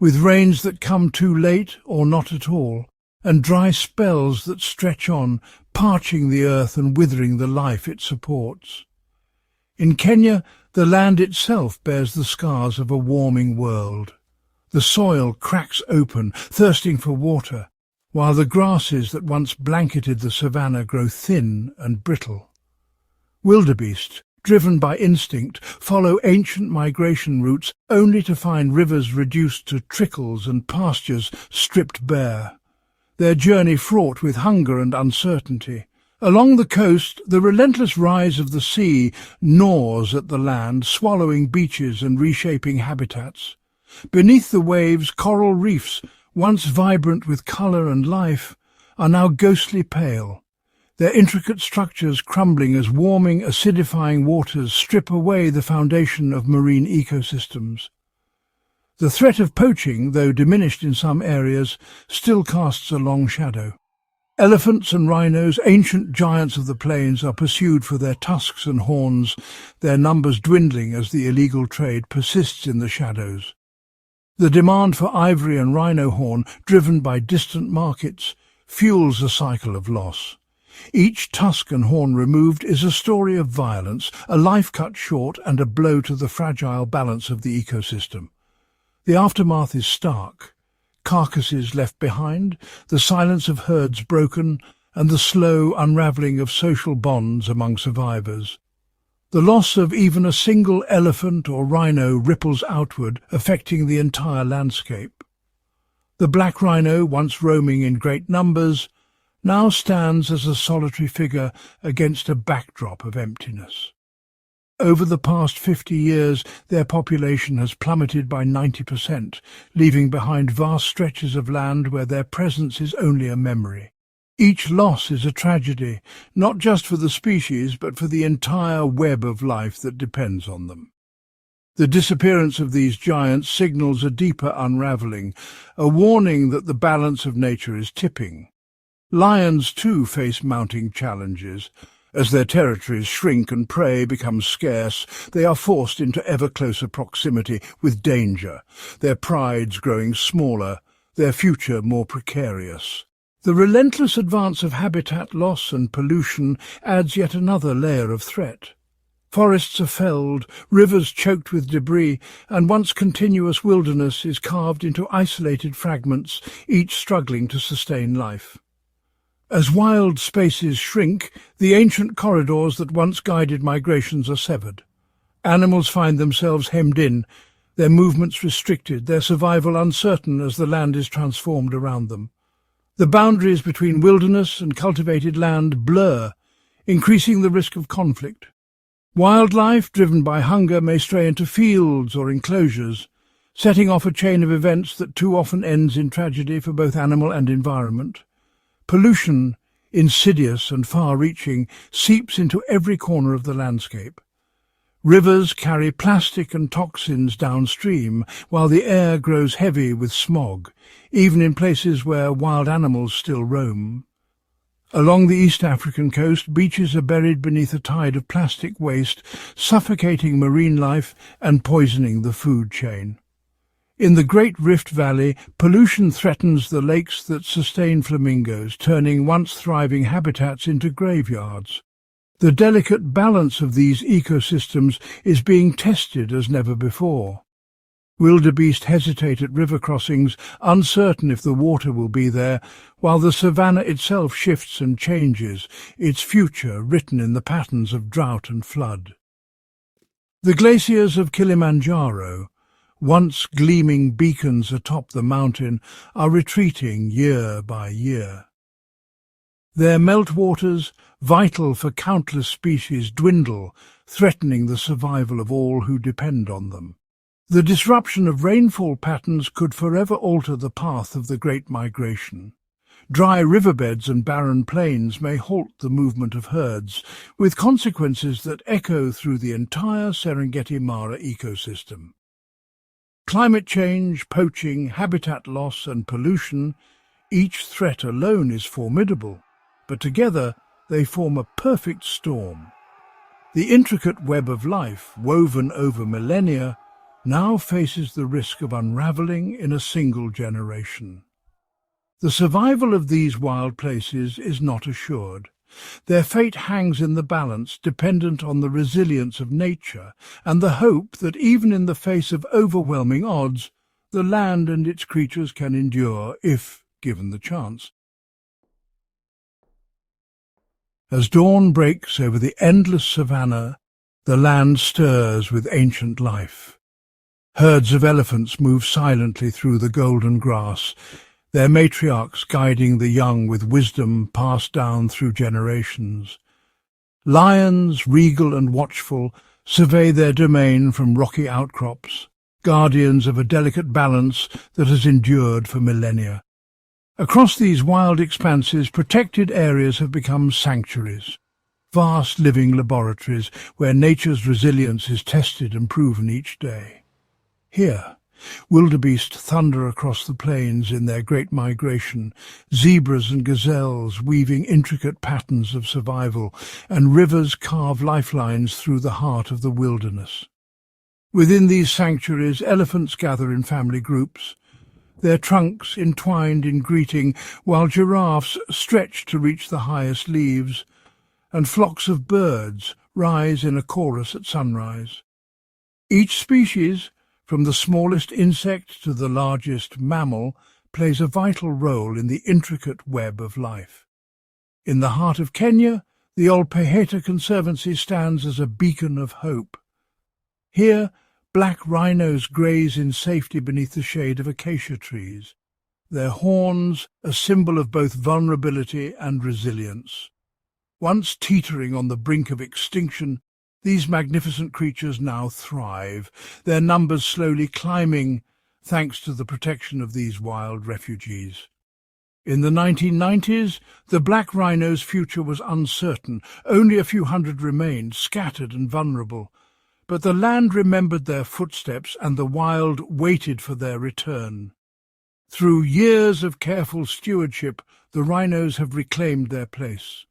with rains that come too late or not at all, and dry spells that stretch on, parching the earth and withering the life it supports. In Kenya, the land itself bears the scars of a warming world. The soil cracks open, thirsting for water, while the grasses that once blanketed the savanna grow thin and brittle. Wildebeest, driven by instinct, follow ancient migration routes only to find rivers reduced to trickles and pastures stripped bare. Their journey fraught with hunger and uncertainty. Along the coast, the relentless rise of the sea gnaws at the land, swallowing beaches and reshaping habitats. Beneath the waves, coral reefs, once vibrant with colour and life, are now ghostly pale, their intricate structures crumbling as warming, acidifying waters strip away the foundation of marine ecosystems. The threat of poaching, though diminished in some areas, still casts a long shadow. Elephants and rhinos, ancient giants of the plains, are pursued for their tusks and horns, their numbers dwindling as the illegal trade persists in the shadows. The demand for ivory and rhino horn, driven by distant markets, fuels a cycle of loss. Each tusk and horn removed is a story of violence, a life cut short and a blow to the fragile balance of the ecosystem. The aftermath is stark. Carcasses left behind, the silence of herds broken, and the slow unravelling of social bonds among survivors. The loss of even a single elephant or rhino ripples outward, affecting the entire landscape. The black rhino, once roaming in great numbers, now stands as a solitary figure against a backdrop of emptiness. Over the past 50 years, their population has plummeted by 90%, leaving behind vast stretches of land where their presence is only a memory. Each loss is a tragedy, not just for the species, but for the entire web of life that depends on them. The disappearance of these giants signals a deeper unravelling, a warning that the balance of nature is tipping. Lions, too, face mounting challenges. As their territories shrink and prey becomes scarce, they are forced into ever closer proximity with danger, their prides growing smaller, their future more precarious. The relentless advance of habitat loss and pollution adds yet another layer of threat. Forests are felled, rivers choked with debris, and once continuous wilderness is carved into isolated fragments, each struggling to sustain life. As wild spaces shrink, the ancient corridors that once guided migrations are severed. Animals find themselves hemmed in, their movements restricted, their survival uncertain as the land is transformed around them. The boundaries between wilderness and cultivated land blur, increasing the risk of conflict. Wildlife, driven by hunger, may stray into fields or enclosures, setting off a chain of events that too often ends in tragedy for both animal and environment. Pollution, insidious and far-reaching, seeps into every corner of the landscape. Rivers carry plastic and toxins downstream, while the air grows heavy with smog, even in places where wild animals still roam. Along the East African coast, beaches are buried beneath a tide of plastic waste, suffocating marine life and poisoning the food chain. In the Great Rift Valley, pollution threatens the lakes that sustain flamingos, turning once thriving habitats into graveyards. The delicate balance of these ecosystems is being tested as never before. Wildebeest hesitate at river crossings, uncertain if the water will be there, while the savanna itself shifts and changes, its future written in the patterns of drought and flood. The glaciers of Kilimanjaro, once gleaming beacons atop the mountain, are retreating year by year. Their meltwaters, vital for countless species, dwindle, threatening the survival of all who depend on them. The disruption of rainfall patterns could forever alter the path of the Great Migration. Dry riverbeds and barren plains may halt the movement of herds, with consequences that echo through the entire Serengeti Mara ecosystem. Climate change, poaching, habitat loss and pollution, each threat alone is formidable, but together they form a perfect storm. The intricate web of life, woven over millennia, now faces the risk of unravelling in a single generation. The survival of these wild places is not assured. Their fate hangs in the balance, dependent on the resilience of nature and the hope that even in the face of overwhelming odds, the land and its creatures can endure if given the chance. As dawn breaks over the endless savanna, the land stirs with ancient life. Herds of elephants move silently through the golden grass, their matriarchs guiding the young with wisdom passed down through generations. Lions, regal and watchful, survey their domain from rocky outcrops, guardians of a delicate balance that has endured for millennia. Across these wild expanses, protected areas have become sanctuaries, vast living laboratories where nature's resilience is tested and proven each day. Here, Wildebeest thunder across the plains in their great migration, zebras and gazelles weaving intricate patterns of survival, and rivers carve lifelines through the heart of the wilderness. Within these sanctuaries, elephants gather in family groups, their trunks entwined in greeting, while giraffes stretch to reach the highest leaves, and flocks of birds rise in a chorus at sunrise. Each species, from the smallest insect to the largest mammal, plays a vital role in the intricate web of life. In the heart of Kenya, the Olpeheta Conservancy stands as a beacon of hope. Here, black rhinos graze in safety beneath the shade of acacia trees, their horns a symbol of both vulnerability and resilience. Once teetering on the brink of extinction, these magnificent creatures now thrive, their numbers slowly climbing thanks to the protection of these wild refugees. In the 1990s, the black rhino's future was uncertain. Only a few hundred remained, scattered and vulnerable. But the land remembered their footsteps, and the wild waited for their return. Through years of careful stewardship, the rhinos have reclaimed their place.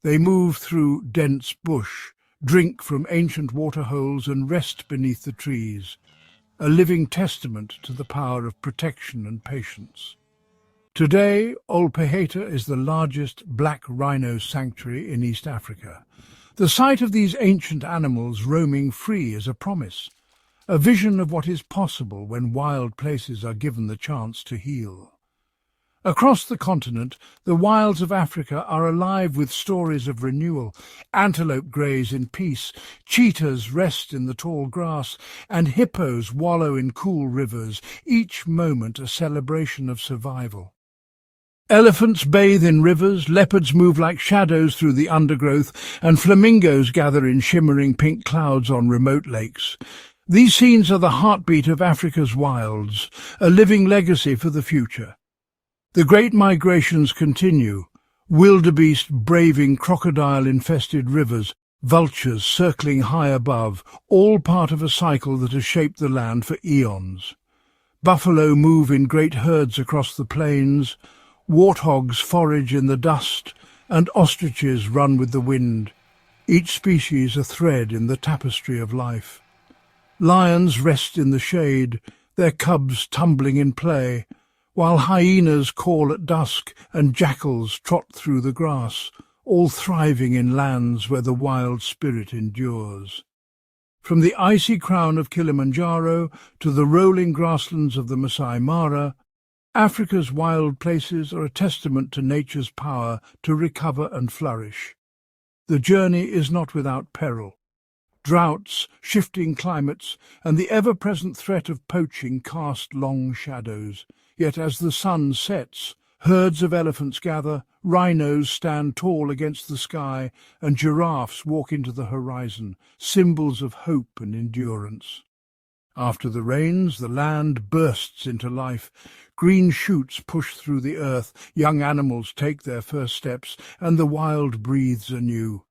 They move through dense bush, drink from ancient waterholes and rest beneath the trees, a living testament to the power of protection and patience. Today, Olpeheta is the largest black rhino sanctuary in East Africa. The sight of these ancient animals roaming free is a promise, a vision of what is possible when wild places are given the chance to heal. Across the continent, the wilds of Africa are alive with stories of renewal. Antelope graze in peace, cheetahs rest in the tall grass, and hippos wallow in cool rivers, each moment a celebration of survival. Elephants bathe in rivers, leopards move like shadows through the undergrowth, and flamingos gather in shimmering pink clouds on remote lakes. These scenes are the heartbeat of Africa's wilds, a living legacy for the future. The great migrations continue, wildebeest braving crocodile-infested rivers, vultures circling high above, all part of a cycle that has shaped the land for eons. Buffalo move in great herds across the plains, warthogs forage in the dust, and ostriches run with the wind, each species a thread in the tapestry of life. Lions rest in the shade, their cubs tumbling in play, while hyenas call at dusk and jackals trot through the grass, all thriving in lands where the wild spirit endures. From the icy crown of Kilimanjaro to the rolling grasslands of the Masai Mara, Africa's wild places are a testament to nature's power to recover and flourish. The journey is not without peril. Droughts, shifting climates, and the ever-present threat of poaching cast long shadows. Yet as the sun sets, herds of elephants gather, rhinos stand tall against the sky, and giraffes walk into the horizon, symbols of hope and endurance. After the rains, the land bursts into life. Green shoots push through the earth, young animals take their first steps, and the wild breathes anew.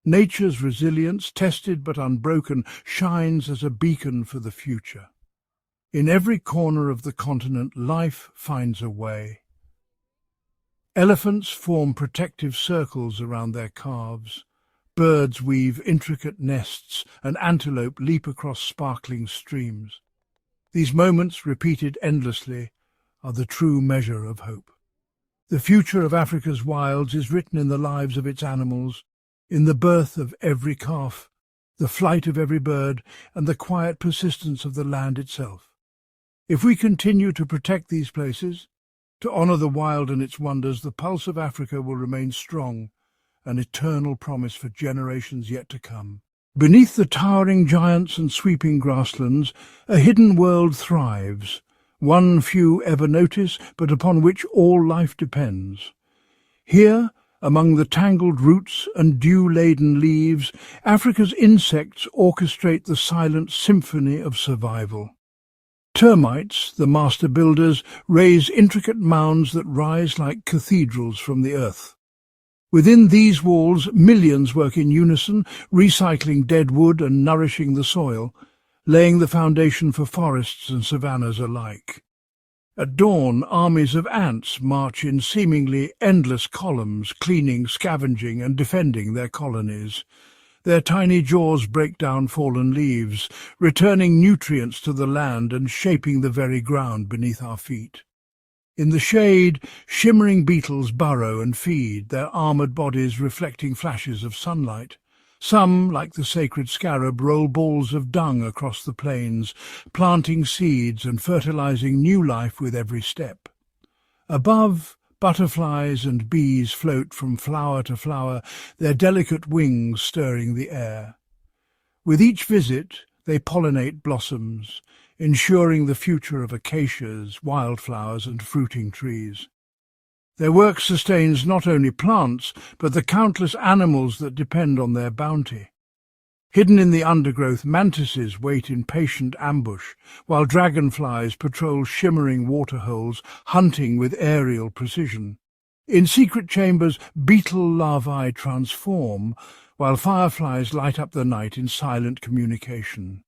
Nature's resilience, tested but unbroken, shines as a beacon for the future. In every corner of the continent, life finds a way. Elephants form protective circles around their calves. Birds weave intricate nests, and antelope leap across sparkling streams. These moments, repeated endlessly, are the true measure of hope. The future of Africa's wilds is written in the lives of its animals, in the birth of every calf, the flight of every bird, and the quiet persistence of the land itself. If we continue to protect these places, to honour the wild and its wonders, the pulse of Africa will remain strong, an eternal promise for generations yet to come. Beneath the towering giants and sweeping grasslands, a hidden world thrives, one few ever notice, but upon which all life depends. Here, among the tangled roots and dew-laden leaves, Africa's insects orchestrate the silent symphony of survival. Termites, the master builders, raise intricate mounds that rise like cathedrals from the earth. Within these walls, millions work in unison, recycling dead wood and nourishing the soil. laying the foundation for forests and savannas alike. At dawn, armies of ants march in seemingly endless columns, cleaning, scavenging, and defending their colonies. Their tiny jaws break down fallen leaves, returning nutrients to the land and shaping the very ground beneath our feet. In the shade, shimmering beetles burrow and feed, their armoured bodies reflecting flashes of sunlight. Some, like the sacred scarab, roll balls of dung across the plains, planting seeds and fertilizing new life with every step. Above, butterflies and bees float from flower to flower, their delicate wings stirring the air. With each visit, they pollinate blossoms, ensuring the future of acacias, wildflowers and fruiting trees. Their work sustains not only plants, but the countless animals that depend on their bounty. Hidden in the undergrowth, mantises wait in patient ambush, while dragonflies patrol shimmering waterholes, hunting with aerial precision. In secret chambers, beetle larvae transform, while fireflies light up the night in silent communication.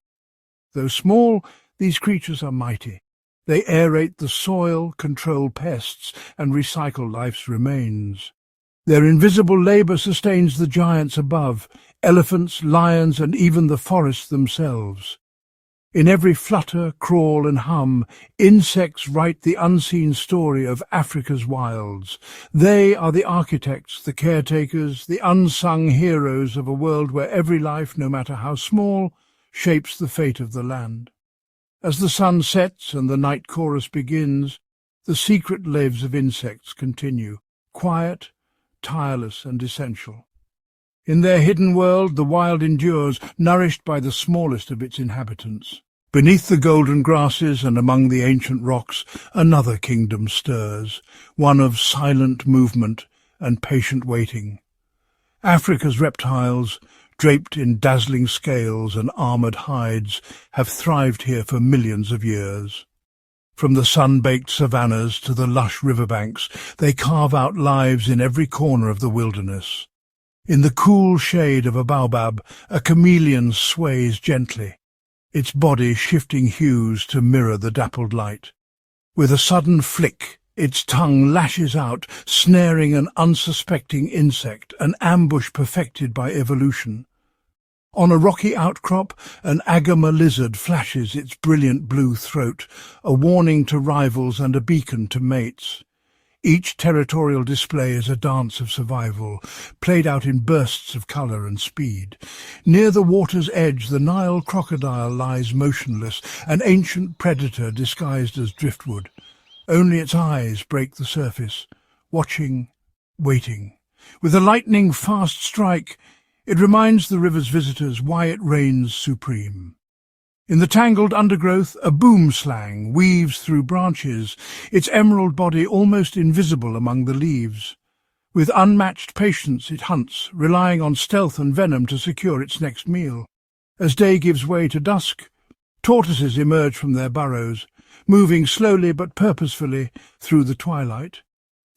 Though small, these creatures are mighty. They aerate the soil, control pests, and recycle life's remains. Their invisible labour sustains the giants above, elephants, lions, and even the forests themselves. In every flutter, crawl, and hum, insects write the unseen story of Africa's wilds. They are the architects, the caretakers, the unsung heroes of a world where every life, no matter how small, shapes the fate of the land. As the sun sets and the night chorus begins, the secret lives of insects continue, quiet, tireless and essential. In their hidden world, the wild endures, nourished by the smallest of its inhabitants. Beneath the golden grasses and among the ancient rocks, another kingdom stirs, one of silent movement and patient waiting. Africa's reptiles, draped in dazzling scales and armoured hides, have thrived here for millions of years. From the sun-baked savannas to the lush riverbanks, they carve out lives in every corner of the wilderness. In the cool shade of a baobab, a chameleon sways gently, its body shifting hues to mirror the dappled light. With a sudden flick, its tongue lashes out, snaring an unsuspecting insect, an ambush perfected by evolution. On a rocky outcrop, an agama lizard flashes its brilliant blue throat, a warning to rivals and a beacon to mates. Each territorial display is a dance of survival, played out in bursts of colour and speed. Near the water's edge, the Nile crocodile lies motionless, an ancient predator disguised as driftwood. Only its eyes break the surface, watching, waiting. With a lightning-fast strike, it reminds the river's visitors why it reigns supreme. In the tangled undergrowth, a boomslang weaves through branches, its emerald body almost invisible among the leaves. With unmatched patience it hunts, relying on stealth and venom to secure its next meal. As day gives way to dusk, tortoises emerge from their burrows, moving slowly but purposefully through the twilight.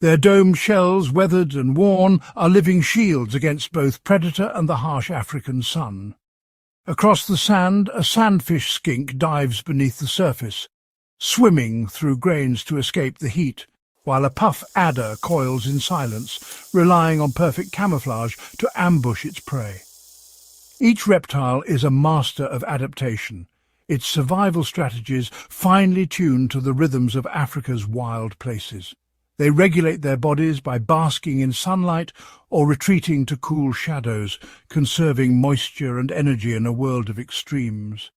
Their domed shells, weathered and worn, are living shields against both predator and the harsh African sun. Across the sand, a sandfish skink dives beneath the surface, swimming through grains to escape the heat, while a puff adder coils in silence, relying on perfect camouflage to ambush its prey. Each reptile is a master of adaptation, its survival strategies finely tuned to the rhythms of Africa's wild places. They regulate their bodies by basking in sunlight or retreating to cool shadows, conserving moisture and energy in a world of extremes.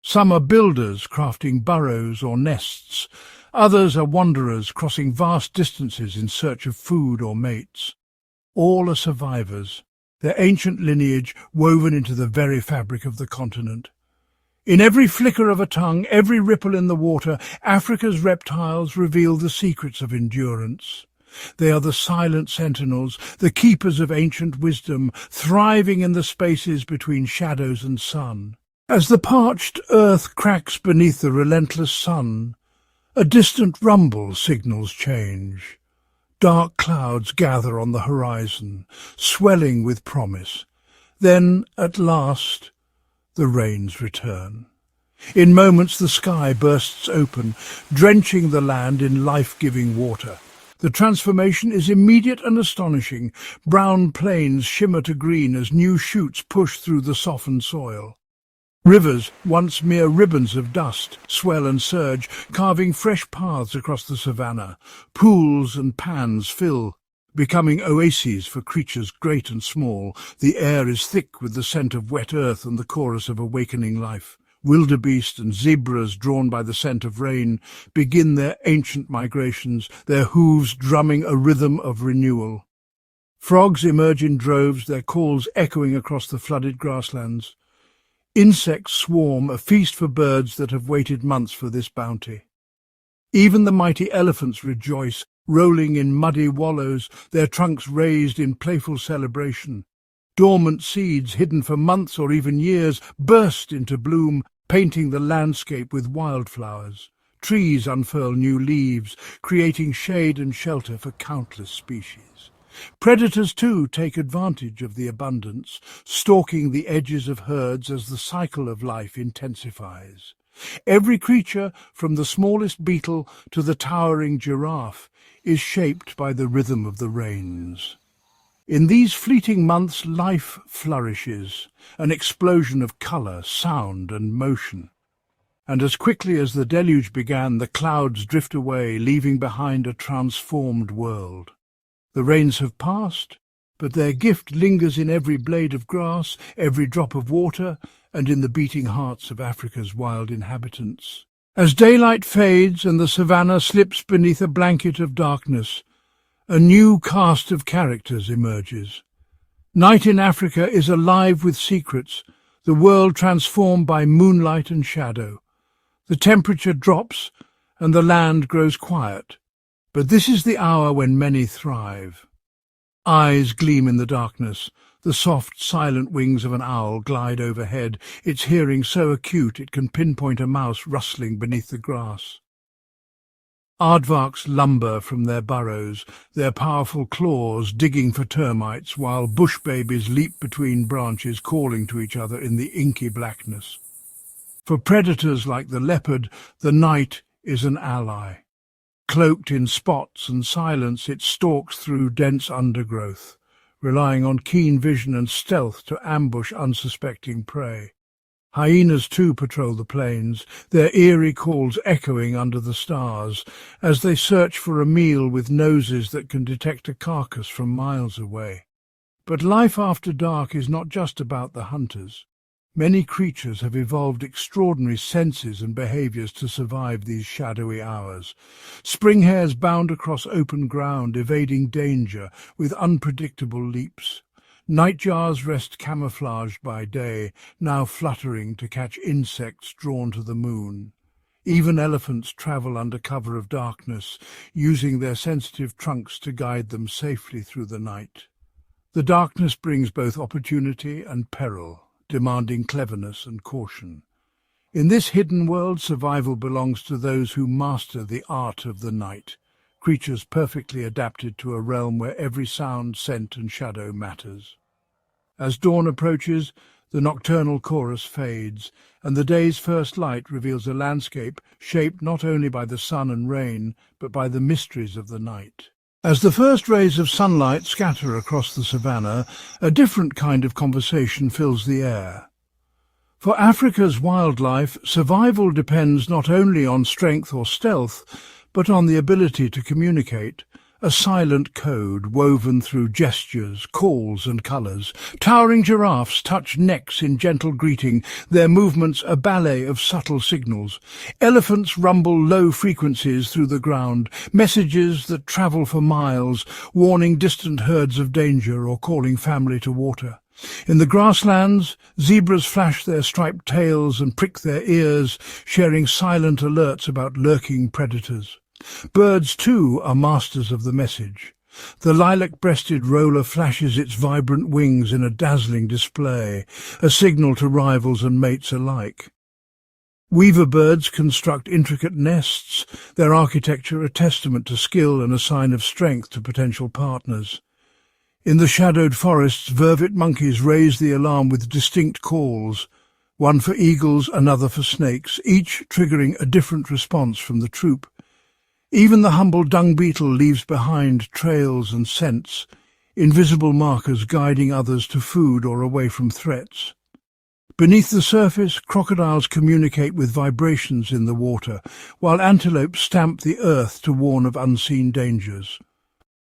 Some are builders, crafting burrows or nests. Others are wanderers, crossing vast distances in search of food or mates. All are survivors, their ancient lineage woven into the very fabric of the continent. In every flicker of a tongue, every ripple in the water, Africa's reptiles reveal the secrets of endurance. They are the silent sentinels, the keepers of ancient wisdom, thriving in the spaces between shadows and sun. As the parched earth cracks beneath the relentless sun, a distant rumble signals change. Dark clouds gather on the horizon, swelling with promise. Then, at last, the rains return. In moments the sky bursts open, drenching the land in life-giving water. The transformation is immediate and astonishing. Brown plains shimmer to green as new shoots push through the softened soil. Rivers, once mere ribbons of dust, swell and surge, carving fresh paths across the savannah. Pools and pans fill, becoming oases for creatures great and small. The air is thick with the scent of wet earth and the chorus of awakening life. Wildebeest and zebras, drawn by the scent of rain, begin their ancient migrations, their hooves drumming a rhythm of renewal. Frogs emerge in droves, their calls echoing across the flooded grasslands. Insects swarm, a feast for birds that have waited months for this bounty. Even the mighty elephants rejoice, rolling in muddy wallows, their trunks raised in playful celebration. Dormant seeds, hidden for months or even years, burst into bloom, painting the landscape with wildflowers. Trees unfurl new leaves, creating shade and shelter for countless species. Predators, too, take advantage of the abundance, stalking the edges of herds as the cycle of life intensifies. Every creature, from the smallest beetle to the towering giraffe, is shaped by the rhythm of the rains. In these fleeting months, life flourishes, an explosion of colour, sound and motion. And as quickly as the deluge began, the clouds drift away, leaving behind a transformed world. The rains have passed, but their gift lingers in every blade of grass, every drop of water, and in the beating hearts of Africa's wild inhabitants. As daylight fades and the savannah slips beneath a blanket of darkness, a new cast of characters emerges. Night in Africa is alive with secrets, the world transformed by moonlight and shadow. The temperature drops and the land grows quiet, but this is the hour when many thrive. Eyes gleam in the darkness. The soft, silent wings of an owl glide overhead, its hearing so acute it can pinpoint a mouse rustling beneath the grass. Aardvarks lumber from their burrows, their powerful claws digging for termites, while bush babies leap between branches, calling to each other in the inky blackness. For predators like the leopard, the night is an ally. Cloaked in spots and silence, it stalks through dense undergrowth, relying on keen vision and stealth to ambush unsuspecting prey. Hyenas too patrol the plains, their eerie calls echoing under the stars, as they search for a meal with noses that can detect a carcass from miles away. But life after dark is not just about the hunters. Many creatures have evolved extraordinary senses and behaviours to survive these shadowy hours. Spring hares bound across open ground, evading danger with unpredictable leaps. Nightjars rest camouflaged by day, now fluttering to catch insects drawn to the moon. Even elephants travel under cover of darkness, using their sensitive trunks to guide them safely through the night. The darkness brings both opportunity and peril, demanding cleverness and caution. In this hidden world, survival belongs to those who master the art of the night, creatures perfectly adapted to a realm where every sound, scent and shadow matters. As dawn approaches, the nocturnal chorus fades, and the day's first light reveals a landscape shaped not only by the sun and rain, but by the mysteries of the night. As the first rays of sunlight scatter across the savannah, a different kind of conversation fills the air. For Africa's wildlife, survival depends not only on strength or stealth, but on the ability to communicate, a silent code woven through gestures, calls and colours. Towering giraffes touch necks in gentle greeting, their movements a ballet of subtle signals. Elephants rumble low frequencies through the ground, messages that travel for miles, warning distant herds of danger or calling family to water. In the grasslands, zebras flash their striped tails and prick their ears, sharing silent alerts about lurking predators. Birds, too, are masters of the message. The lilac-breasted roller flashes its vibrant wings in a dazzling display, a signal to rivals and mates alike. Weaver birds construct intricate nests, their architecture a testament to skill and a sign of strength to potential partners. In the shadowed forests, vervet monkeys raise the alarm with distinct calls, one for eagles, another for snakes, each triggering a different response from the troop. Even the humble dung beetle leaves behind trails and scents, invisible markers guiding others to food or away from threats. Beneath the surface, crocodiles communicate with vibrations in the water, while antelopes stamp the earth to warn of unseen dangers.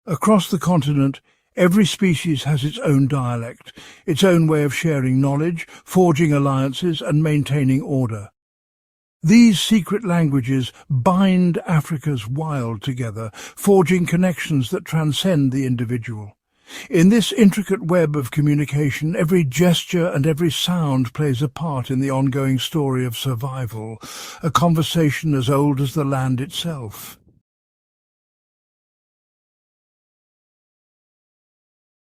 Across the continent, every species has its own dialect, its own way of sharing knowledge, forging alliances and maintaining order. These secret languages bind Africa's wild together, forging connections that transcend the individual. In this intricate web of communication, every gesture and every sound plays a part in the ongoing story of survival, a conversation as old as the land itself.